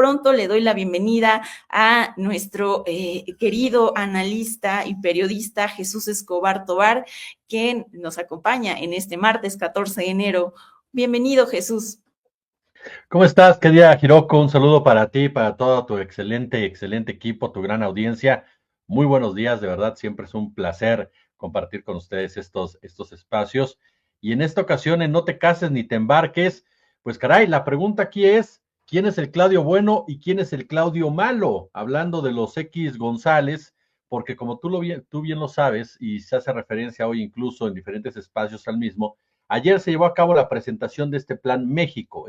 pronto le doy la bienvenida a nuestro querido analista y periodista Jesús Escobar Tovar, quien nos acompaña en este martes 14 de enero. Bienvenido, Jesús. ¿Cómo estás, querida Hiroko? Un saludo para ti, para todo tu excelente equipo, tu gran audiencia. Muy buenos días, de verdad, siempre es un placer compartir con ustedes estos espacios. Y en esta ocasión, en No te cases ni te embarques, pues caray, la pregunta aquí es, ¿quién es el Claudio bueno y quién es el Claudio malo? Hablando de los X González, porque como tú bien lo sabes, y se hace referencia hoy incluso en diferentes espacios al mismo, ayer se llevó a cabo la presentación de este Plan México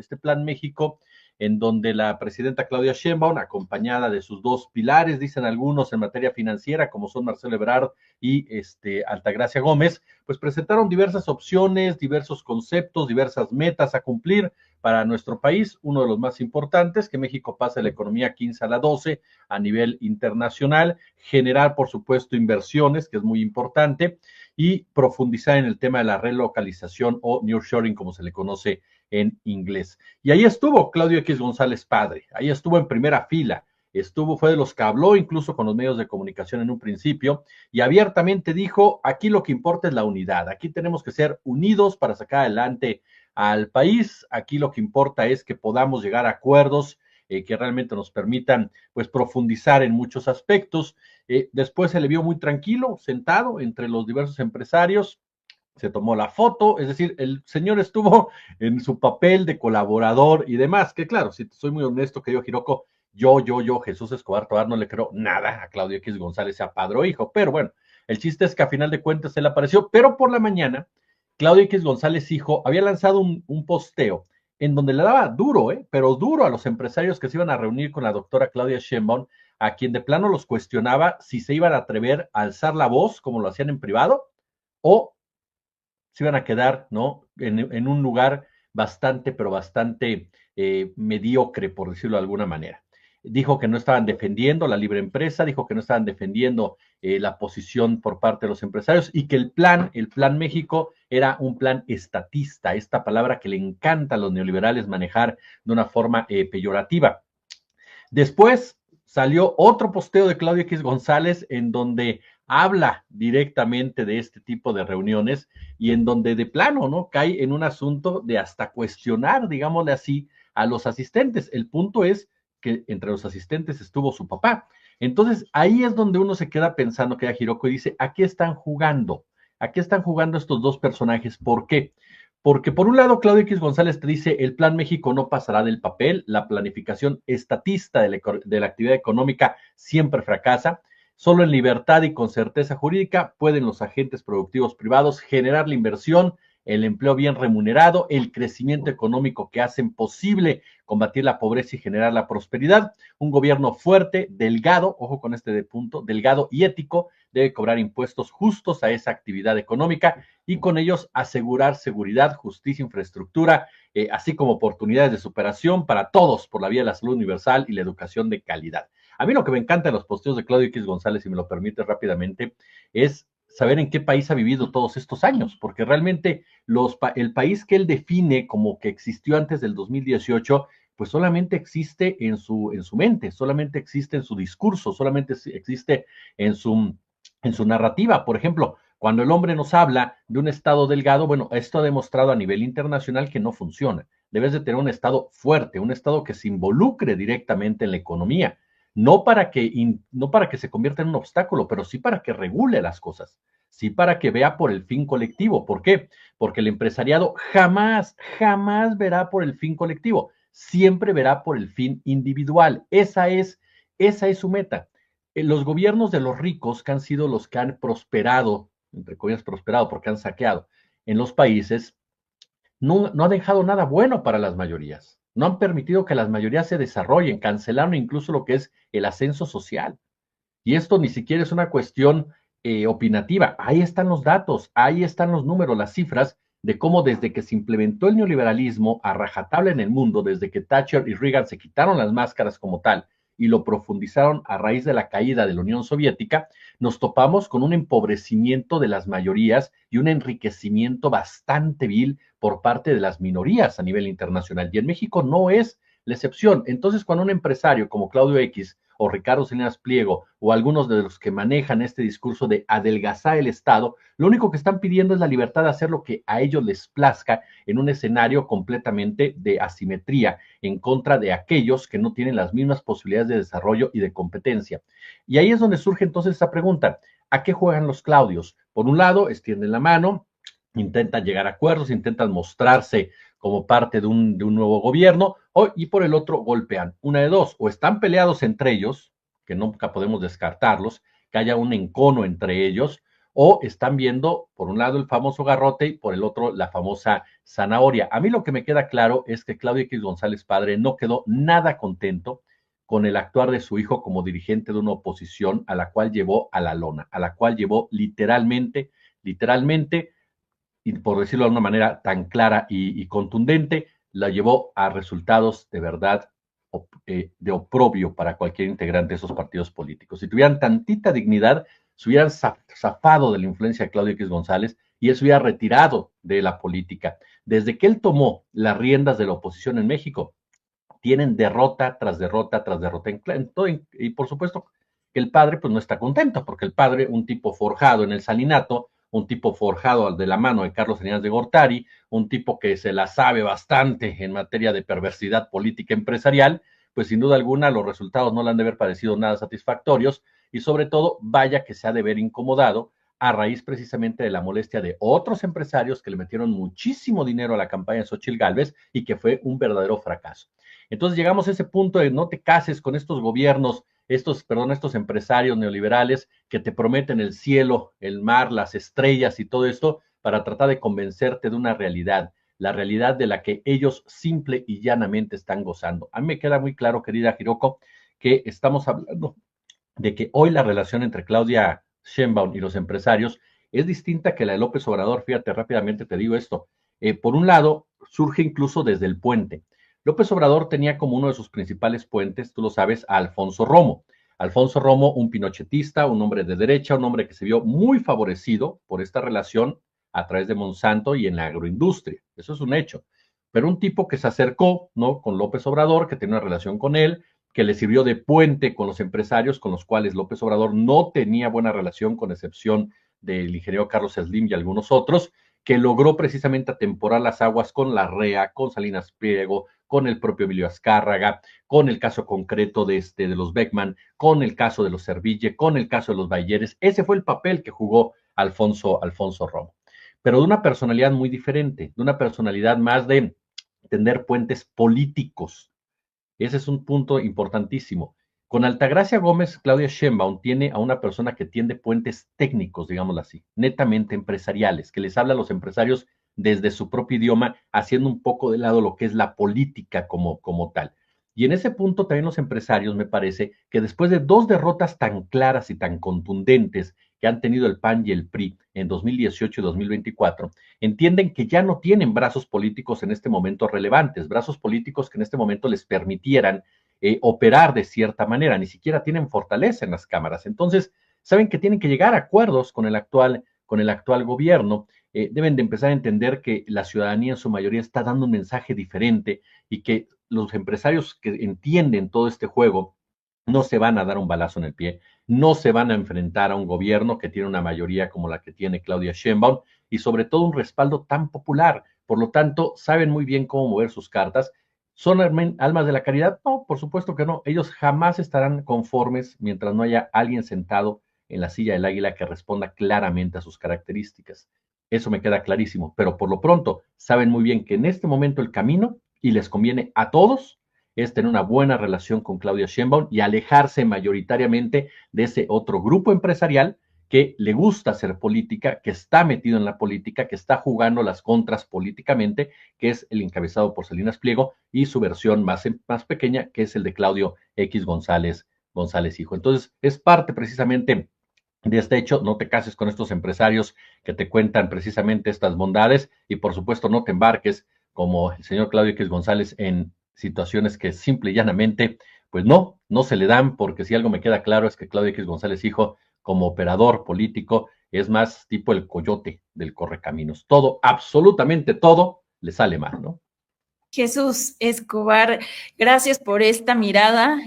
en donde la presidenta Claudia Sheinbaum, acompañada de sus dos pilares, dicen algunos en materia financiera, como son Marcelo Ebrard y Altagracia Gómez, pues presentaron diversas opciones, diversos conceptos, diversas metas a cumplir para nuestro país, uno de los más importantes, que México pase de la economía 15 a la 12 a nivel internacional, generar, por supuesto, inversiones, que es muy importante, y profundizar en el tema de la relocalización o nearshoring, como se le conoce en inglés. Y ahí estuvo Claudio X González padre, ahí estuvo en primera fila, fue de los que habló incluso con los medios de comunicación en un principio y abiertamente dijo, aquí lo que importa es la unidad, aquí tenemos que ser unidos para sacar adelante al país, aquí lo que importa es que podamos llegar a acuerdos que realmente nos permitan pues profundizar en muchos aspectos. Después se le vio muy tranquilo, sentado entre los diversos empresarios, se tomó la foto, es decir, el señor estuvo en su papel de colaborador y demás, que claro, si soy muy honesto, querido Hiroko, Jesús Escobar Tovar, no le creo nada a Claudio X González, sea padre o hijo, pero bueno, el chiste es que a final de cuentas él apareció, pero por la mañana, Claudio X González hijo había lanzado un posteo en donde le daba duro, pero duro a los empresarios que se iban a reunir con la doctora Claudia Sheinbaum, a quien de plano los cuestionaba si se iban a atrever a alzar la voz como lo hacían en privado o se iban a quedar, ¿no? En un lugar pero bastante mediocre, por decirlo de alguna manera. Dijo que no estaban defendiendo la libre empresa, dijo que no estaban defendiendo la posición por parte de los empresarios y que el plan México era un plan estatista, esta palabra que le encanta a los neoliberales manejar de una forma peyorativa. Después salió otro posteo de Claudio X González en donde habla directamente de este tipo de reuniones y en donde de plano, ¿no? Cae en un asunto de hasta cuestionar, digámosle así, a los asistentes. El punto es que entre los asistentes estuvo su papá. Entonces, ahí es donde uno se queda pensando, que Hiroko dice, ¿a qué están jugando? ¿A qué están jugando estos dos personajes? ¿Por qué? Porque por un lado, Claudio X González te dice, el Plan México no pasará del papel, la planificación estatista de la actividad económica siempre fracasa, solo en libertad y con certeza jurídica pueden los agentes productivos privados generar la inversión, el empleo bien remunerado, el crecimiento económico que hacen posible combatir la pobreza y generar la prosperidad. Un gobierno fuerte, delgado, ojo con este de punto, delgado y ético, debe cobrar impuestos justos a esa actividad económica y con ellos asegurar seguridad, justicia, infraestructura, así como oportunidades de superación para todos por la vía de la salud universal y la educación de calidad. A mí lo que me encanta de los posteos de Claudio X González, si me lo permite rápidamente, es saber en qué país ha vivido todos estos años, porque realmente el país que él define como que existió antes del 2018, pues solamente existe en su mente, solamente existe en su discurso, solamente existe en su narrativa. Por ejemplo, cuando el hombre nos habla de un Estado delgado, bueno, esto ha demostrado a nivel internacional que no funciona. Debes de tener un Estado fuerte, un Estado que se involucre directamente en la economía, no para que se convierta en un obstáculo, pero sí para que regule las cosas, sí para que vea por el fin colectivo. ¿Por qué? Porque el empresariado jamás verá por el fin colectivo, siempre verá por el fin individual. Esa es su meta. Los gobiernos de los ricos, que han sido los que han prosperado, entre comillas prosperado porque han saqueado en los países, no han dejado nada bueno para las mayorías. No han permitido que las mayorías se desarrollen, cancelaron incluso lo que es el ascenso social. Y esto ni siquiera es una cuestión opinativa. Ahí están los datos, ahí están los números, las cifras de cómo desde que se implementó el neoliberalismo a rajatabla en el mundo, desde que Thatcher y Reagan se quitaron las máscaras como tal y lo profundizaron a raíz de la caída de la Unión Soviética, nos topamos con un empobrecimiento de las mayorías y un enriquecimiento bastante vil por parte de las minorías a nivel internacional. Y en México no es la excepción. Entonces, cuando un empresario como Claudio X o Ricardo Salinas Pliego o algunos de los que manejan este discurso de adelgazar el Estado, lo único que están pidiendo es la libertad de hacer lo que a ellos les plazca en un escenario completamente de asimetría en contra de aquellos que no tienen las mismas posibilidades de desarrollo y de competencia. Y ahí es donde surge entonces esa pregunta: ¿a qué juegan los Claudios? Por un lado, extienden la mano, intentan llegar a acuerdos, intentan mostrarse como parte de un nuevo gobierno, y por el otro golpean. Una de dos: o están peleados entre ellos, que nunca podemos descartarlos, que haya un encono entre ellos, o están viendo por un lado el famoso garrote y por el otro la famosa zanahoria. A mí lo que me queda claro es que Claudio X González padre no quedó nada contento con el actuar de su hijo como dirigente de una oposición a la cual llevó a la lona, a la cual llevó literalmente, y por decirlo de una manera tan clara y contundente, la llevó a resultados de verdad de oprobio para cualquier integrante de esos partidos políticos. Si tuvieran tantita dignidad, se hubieran zafado de la influencia de Claudio X González y él se hubiera retirado de la política. Desde que él tomó las riendas de la oposición en México, tienen derrota tras derrota tras derrota y por supuesto que el padre pues no está contento, porque el padre, un tipo forjado en el salinato, un tipo forjado de la mano de Carlos Salinas de Gortari, un tipo que se la sabe bastante en materia de perversidad política empresarial, pues sin duda alguna los resultados no le han de haber parecido nada satisfactorios, y sobre todo vaya que se ha de ver incomodado a raíz precisamente de la molestia de otros empresarios que le metieron muchísimo dinero a la campaña de Xochitl Gálvez y que fue un verdadero fracaso. Entonces llegamos a ese punto de no te cases con estos gobiernos, estos empresarios neoliberales que te prometen el cielo, el mar, las estrellas y todo esto para tratar de convencerte de una realidad, la realidad de la que ellos simple y llanamente están gozando. A mí me queda muy claro, querida Hiroko, que estamos hablando de que hoy la relación entre Claudia Sheinbaum y los empresarios es distinta que la de López Obrador. Fíjate, rápidamente te digo esto. Por un lado, surge incluso desde el puente. López Obrador tenía como uno de sus principales puentes, tú lo sabes, a Alfonso Romo. Alfonso Romo, un pinochetista, un hombre de derecha, un hombre que se vio muy favorecido por esta relación a través de Monsanto y en la agroindustria. Eso es un hecho. Pero un tipo que se acercó, ¿no?, con López Obrador, que tenía una relación con él, que le sirvió de puente con los empresarios con los cuales López Obrador no tenía buena relación, con excepción del ingeniero Carlos Slim y algunos otros, que logró precisamente atemporar las aguas con la REA, con Salinas Pliego, con el propio Emilio Azcárraga, con el caso concreto de los Beckman, con el caso de los Serville, con el caso de los Bayeres. Ese fue el papel que jugó Alfonso Romo. Pero de una personalidad muy diferente, de una personalidad más de tender puentes políticos. Ese es un punto importantísimo. Con Altagracia Gómez, Claudia Sheinbaum tiene a una persona que tiende puentes técnicos, digámoslo así, netamente empresariales, que les habla a los empresarios desde su propio idioma, haciendo un poco de lado lo que es la política como tal. Y en ese punto también los empresarios, me parece, que después de dos derrotas tan claras y tan contundentes que han tenido el PAN y el PRI en 2018 y 2024, entienden que ya no tienen brazos políticos en este momento relevantes, brazos políticos que en este momento les permitieran operar de cierta manera, ni siquiera tienen fortaleza en las cámaras. Entonces, saben que tienen que llegar a acuerdos con el actual gobierno. Deben de empezar a entender que la ciudadanía en su mayoría está dando un mensaje diferente y que los empresarios que entienden todo este juego no se van a dar un balazo en el pie, no se van a enfrentar a un gobierno que tiene una mayoría como la que tiene Claudia Sheinbaum y sobre todo un respaldo tan popular. Por lo tanto, saben muy bien cómo mover sus cartas. ¿Son almas de la caridad? No, por supuesto que no. Ellos jamás estarán conformes mientras no haya alguien sentado en la silla del águila que responda claramente a sus características. Eso me queda clarísimo, pero por lo pronto saben muy bien que en este momento el camino, y les conviene a todos, es tener una buena relación con Claudia Sheinbaum y alejarse mayoritariamente de ese otro grupo empresarial que le gusta hacer política, que está metido en la política, que está jugando las contras políticamente, que es el encabezado por Salinas Pliego, y su versión más pequeña, que es el de Claudio X González hijo. Entonces, es parte precisamente de este hecho. No te cases con estos empresarios que te cuentan precisamente estas bondades y por supuesto no te embarques como el señor Claudio X González en situaciones que simple y llanamente pues no se le dan, porque si algo me queda claro es que Claudio X González hijo, como operador político, es más tipo el coyote del correcaminos. Todo, absolutamente todo, le sale mal, ¿no? Jesús Escobar, gracias por esta mirada.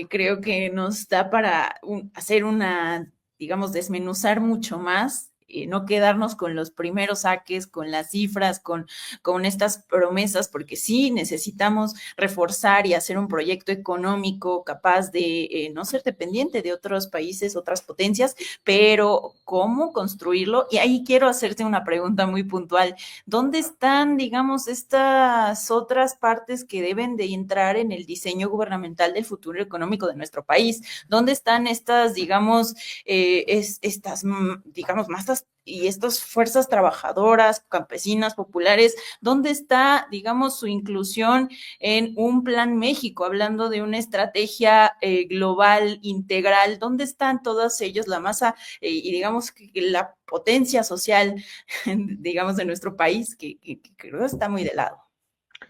Creo que nos da para hacer una, digamos, desmenuzar mucho más. No quedarnos con los primeros saques, con las cifras, con estas promesas, porque sí necesitamos reforzar y hacer un proyecto económico capaz de no ser dependiente de otros países, otras potencias, pero ¿cómo construirlo? Y ahí quiero hacerte una pregunta muy puntual. ¿Dónde están, digamos, estas otras partes que deben de entrar en el diseño gubernamental del futuro económico de nuestro país? ¿Dónde están estas, digamos, digamos, masas y estas fuerzas trabajadoras, campesinas, populares? ¿Dónde está, digamos, su inclusión en un plan México, hablando de una estrategia global, integral? ¿Dónde están todos ellos, la masa y digamos que la potencia social, digamos, de nuestro país, que creo que está muy de lado?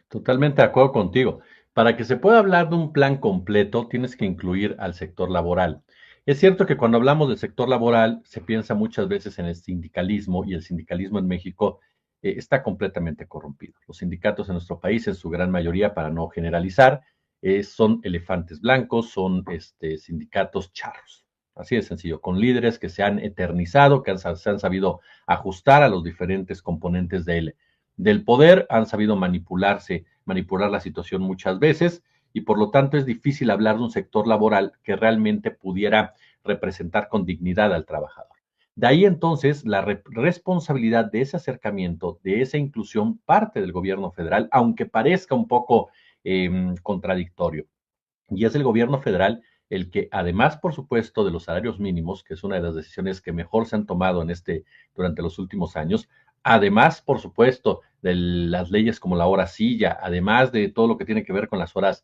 Totalmente de acuerdo contigo. Para que se pueda hablar de un plan completo, tienes que incluir al sector laboral. Es cierto que cuando hablamos del sector laboral, se piensa muchas veces en el sindicalismo y el sindicalismo en México está completamente corrompido. Los sindicatos en nuestro país, en su gran mayoría, para no generalizar, son elefantes blancos, son sindicatos charros. Así de sencillo, con líderes que se han eternizado, que se han sabido ajustar a los diferentes componentes del poder, han sabido manipular la situación muchas veces y por lo tanto es difícil hablar de un sector laboral que realmente pudiera representar con dignidad al trabajador. De ahí entonces la responsabilidad de ese acercamiento, de esa inclusión, parte del gobierno federal, aunque parezca un poco contradictorio. Y es el gobierno federal el que, además, por supuesto, de los salarios mínimos, que es una de las decisiones que mejor se han tomado durante los últimos años, además, por supuesto, de las leyes como la hora silla, además de todo lo que tiene que ver con las horas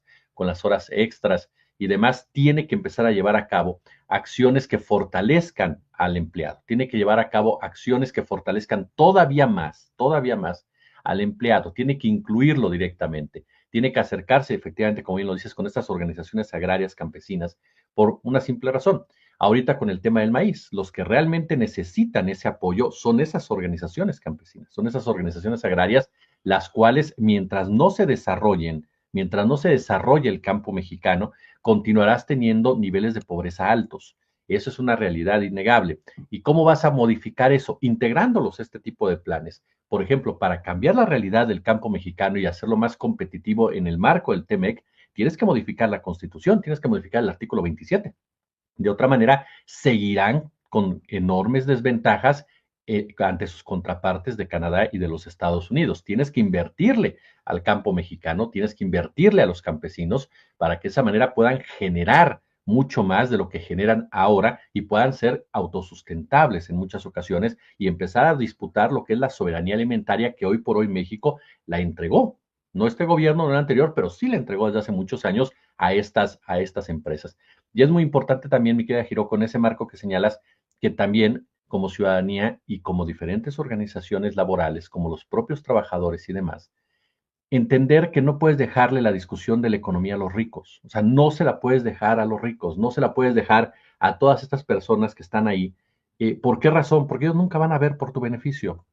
extras y demás, tiene que empezar a llevar a cabo acciones que fortalezcan al empleado. Tiene que llevar a cabo acciones que fortalezcan todavía más al empleado. Tiene que incluirlo directamente. Tiene que acercarse, efectivamente, como bien lo dices, con estas organizaciones agrarias campesinas por una simple razón. Ahorita con el tema del maíz, los que realmente necesitan ese apoyo son esas organizaciones campesinas, son esas organizaciones agrarias, las cuales mientras no se desarrolle el campo mexicano, continuarás teniendo niveles de pobreza altos. Eso es una realidad innegable. ¿Y cómo vas a modificar eso? Integrándolos a este tipo de planes. Por ejemplo, para cambiar la realidad del campo mexicano y hacerlo más competitivo en el marco del TEMEC, tienes que modificar la Constitución, tienes que modificar el artículo 27. De otra manera, seguirán con enormes desventajas ante sus contrapartes de Canadá y de los Estados Unidos. Tienes que invertirle al campo mexicano, tienes que invertirle a los campesinos para que de esa manera puedan generar mucho más de lo que generan ahora y puedan ser autosustentables en muchas ocasiones y empezar a disputar lo que es la soberanía alimentaria que hoy por hoy México la entregó. No este gobierno, no el anterior, pero sí la entregó desde hace muchos años a estas empresas. Y es muy importante también, mi querida Giro, con ese marco que señalas, que también como ciudadanía y como diferentes organizaciones laborales, como los propios trabajadores y demás, entender que no puedes dejarle la discusión de la economía a los ricos. O sea, no se la puedes dejar a los ricos, no se la puedes dejar a todas estas personas que están ahí. ¿Por qué razón? Porque ellos nunca van a ver por tu beneficio.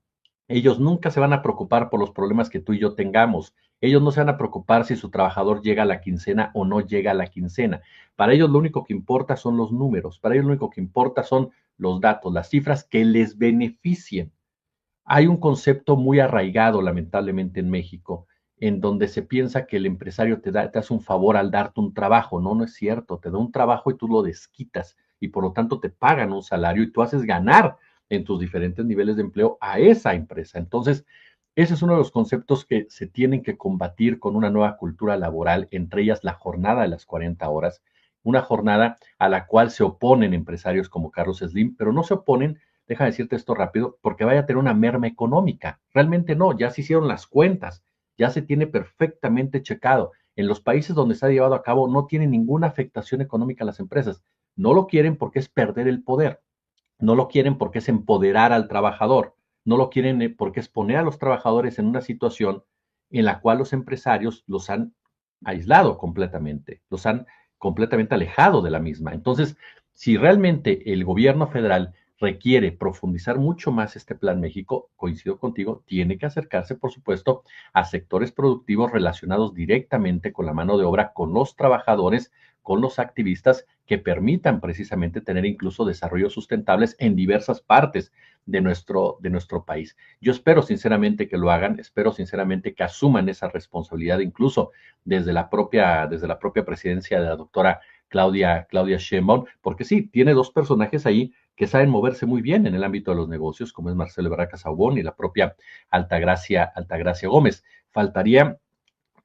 Ellos nunca se van a preocupar por los problemas que tú y yo tengamos. Ellos no se van a preocupar si su trabajador llega a la quincena o no llega a la quincena. Para ellos lo único que importa son los números. Para ellos lo único que importa son los datos, las cifras que les beneficien. Hay un concepto muy arraigado, lamentablemente, en México, en donde se piensa que el empresario te hace un favor al darte un trabajo. No, no es cierto. Te da un trabajo y tú lo desquitas y por lo tanto te pagan un salario y tú haces ganar en tus diferentes niveles de empleo a esa empresa. Entonces, ese es uno de los conceptos que se tienen que combatir con una nueva cultura laboral, entre ellas la jornada de las 40 horas, una jornada a la cual se oponen empresarios como Carlos Slim, pero no se oponen, deja decirte esto rápido, porque vaya a tener una merma económica. Realmente no, ya se hicieron las cuentas, ya se tiene perfectamente checado. En los países donde se ha llevado a cabo no tiene ninguna afectación económica a las empresas. No lo quieren porque es perder el poder. No lo quieren porque es empoderar al trabajador, no lo quieren porque es poner a los trabajadores en una situación en la cual los empresarios los han aislado completamente, los han completamente alejado de la misma. Entonces, si realmente el gobierno federal requiere profundizar mucho más este Plan México, coincido contigo, tiene que acercarse, por supuesto, a sectores productivos relacionados directamente con la mano de obra, con los trabajadores, con los activistas que permitan precisamente tener incluso desarrollos sustentables en diversas partes de nuestro país. Yo espero sinceramente que lo hagan, espero sinceramente que asuman esa responsabilidad incluso desde la propia presidencia de la doctora Claudia Sheinbaum, porque sí, tiene dos personajes ahí que saben moverse muy bien en el ámbito de los negocios, como es Marcelo Ebrard Saubón y la propia Altagracia Gómez. Faltaría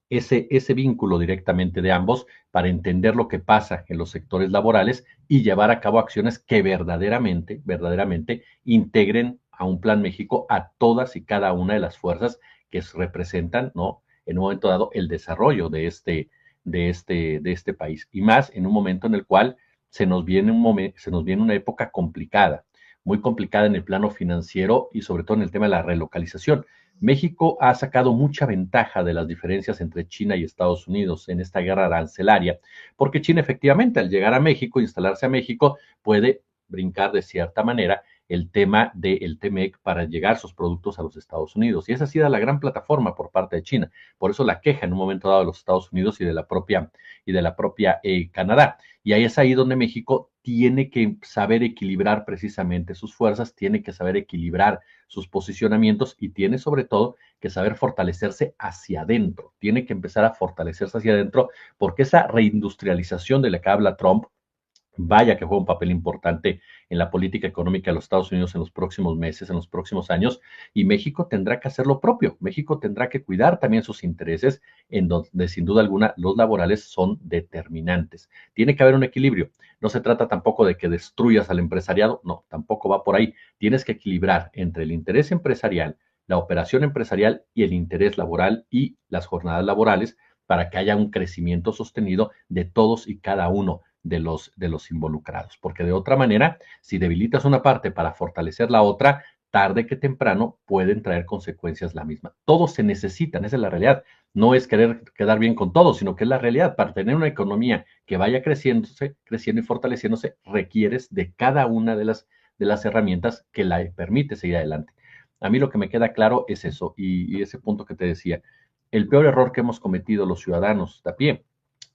ese vínculo directamente de ambos para entender lo que pasa en los sectores laborales y llevar a cabo acciones que verdaderamente integren a un Plan México a todas y cada una de las fuerzas que representan, ¿no? En un momento dado el desarrollo de este país. Y más en un momento en el cual se nos viene una época complicada, muy complicada en el plano financiero y sobre todo en el tema de la relocalización. México ha sacado mucha ventaja de las diferencias entre China y Estados Unidos en esta guerra arancelaria, porque China efectivamente al llegar a México, instalarse a México, puede brincar de cierta manera el tema del TEMEC para llegar sus productos a los Estados Unidos. Y esa ha sido la gran plataforma por parte de China. Por eso la queja en un momento dado de los Estados Unidos y de la propia Canadá. Y ahí es ahí donde México tiene que saber equilibrar precisamente sus fuerzas, tiene que saber equilibrar sus posicionamientos y tiene sobre todo que saber fortalecerse hacia adentro, tiene que empezar a fortalecerse hacia adentro porque esa reindustrialización de la que habla Trump, vaya que juega un papel importante en la política económica de los Estados Unidos en los próximos meses, en los próximos años, y México tendrá que hacer lo propio. México tendrá que cuidar también sus intereses, en donde sin duda alguna los laborales son determinantes. Tiene que haber un equilibrio. No se trata tampoco de que destruyas al empresariado, no, tampoco va por ahí. Tienes que equilibrar entre el interés empresarial, la operación empresarial y el interés laboral y las jornadas laborales para que haya un crecimiento sostenido de todos y cada uno de los involucrados, porque de otra manera, si debilitas una parte para fortalecer la otra, tarde que temprano pueden traer consecuencias la misma. Todos se necesitan, esa es la realidad. No es querer quedar bien con todos, sino que es la realidad. Para tener una economía que vaya creciendo y fortaleciéndose, requieres de cada una de las herramientas que la permite seguir adelante. A mí lo que me queda claro es eso, y ese punto que te decía. El peor error que hemos cometido los ciudadanos de a pie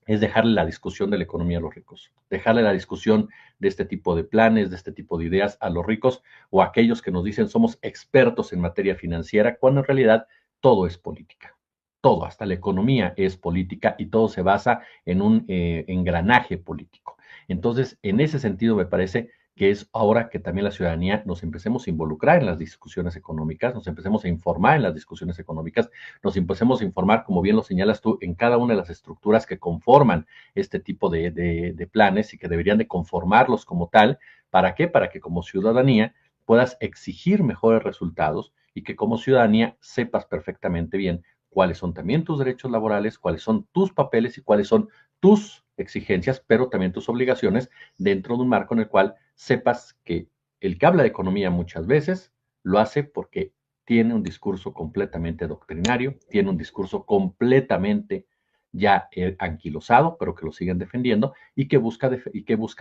es dejarle la discusión de la economía a los ricos, dejarle la discusión de este tipo de planes, de este tipo de ideas a los ricos o a aquellos que nos dicen somos expertos en materia financiera, cuando en realidad todo es política. Todo, hasta la economía es política y todo se basa en un engranaje político. Entonces, en ese sentido, me parece que es ahora que también la ciudadanía nos empecemos a involucrar en las discusiones económicas, nos empecemos a informar en las discusiones económicas, nos empecemos a informar, como bien lo señalas tú, en cada una de las estructuras que conforman este tipo de planes y que deberían de conformarlos como tal. ¿Para qué? Para que como ciudadanía puedas exigir mejores resultados y que como ciudadanía sepas perfectamente bien cuáles son también tus derechos laborales, cuáles son tus papeles y cuáles son tus exigencias, pero también tus obligaciones dentro de un marco en el cual sepas que el que habla de economía muchas veces lo hace porque tiene un discurso completamente doctrinario, tiene un discurso completamente ya anquilosado, pero que lo siguen defendiendo y que busca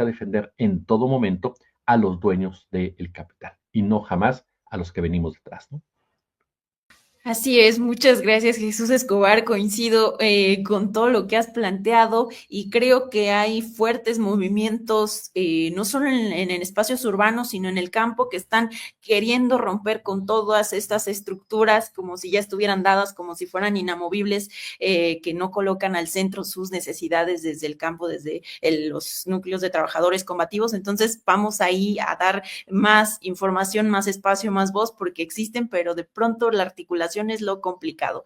defender en todo momento a los dueños del capital y no jamás a los que venimos detrás, ¿no? Así es, muchas gracias Jesús Escobar, coincido con todo lo que has planteado y creo que hay fuertes movimientos, no solo en espacios urbanos, sino en el campo, que están queriendo romper con todas estas estructuras como si ya estuvieran dadas, como si fueran inamovibles, que no colocan al centro sus necesidades desde el campo, desde los núcleos de trabajadores combativos. Entonces vamos ahí a dar más información, más espacio, más voz, porque existen, pero de pronto la articulación es lo complicado.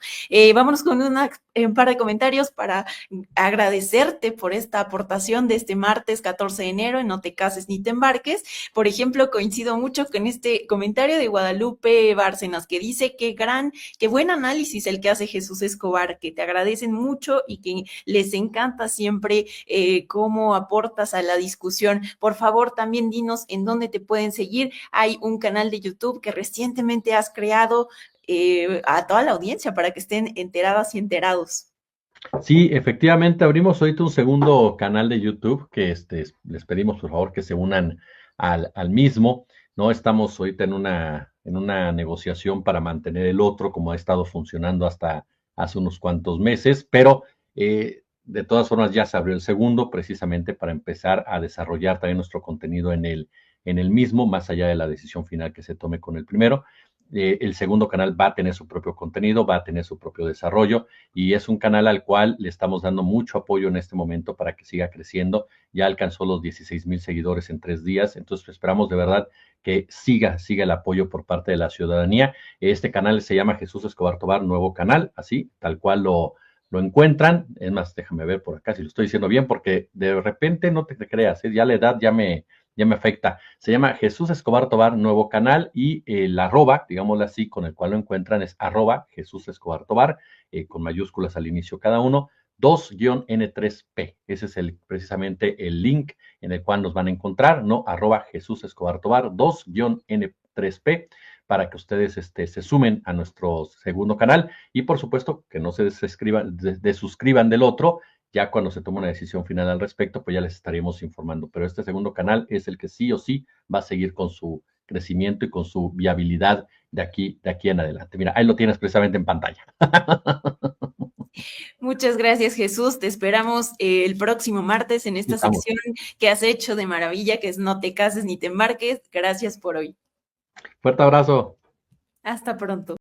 Vámonos con un par de comentarios para agradecerte por esta aportación de este martes 14 de enero en No te cases ni te embarques. Por ejemplo, coincido mucho con este comentario de Guadalupe Bárcenas que dice qué buen análisis el que hace Jesús Escobar, que te agradecen mucho y que les encanta siempre cómo aportas a la discusión. Por favor, también dinos en dónde te pueden seguir. Hay un canal de YouTube que recientemente has creado, a toda la audiencia para que estén enteradas y enterados. Sí, efectivamente, abrimos ahorita un segundo canal de YouTube que les pedimos por favor que se unan al mismo. No estamos ahorita en una negociación para mantener el otro como ha estado funcionando hasta hace unos cuantos meses, pero de todas formas ya se abrió el segundo precisamente para empezar a desarrollar también nuestro contenido en el mismo, más allá de la decisión final que se tome con el primero. El segundo canal va a tener su propio contenido, va a tener su propio desarrollo y es un canal al cual le estamos dando mucho apoyo en este momento para que siga creciendo. Ya alcanzó los 16,000 seguidores en 3 días, entonces esperamos de verdad que siga el apoyo por parte de la ciudadanía. Este canal se llama Jesús Escobar Tobar, nuevo canal, así, tal cual lo encuentran. Es más, déjame ver por acá si lo estoy diciendo bien, porque de repente no te creas, ya la edad ya me afecta. Se llama Jesús Escobar Tobar, nuevo canal, y el arroba, digámoslo así, con el cual lo encuentran es arroba Jesús Escobar Tobar, con mayúsculas al inicio cada uno, 2-N3P. Ese es precisamente el link en el cual nos van a encontrar, ¿no? Arroba Jesús Escobar Tobar, 2-N3P, para que ustedes se sumen a nuestro segundo canal y por supuesto que no se desuscriban del otro. Ya cuando se tome una decisión final al respecto, pues ya les estaremos informando. Pero este segundo canal es el que sí o sí va a seguir con su crecimiento y con su viabilidad de aquí en adelante. Mira, ahí lo tienes precisamente en pantalla. Muchas gracias, Jesús. Te esperamos el próximo martes en esta Estamos. sección que has hecho de maravilla, que es No te cases ni te embarques. Gracias por hoy. Fuerte abrazo. Hasta pronto.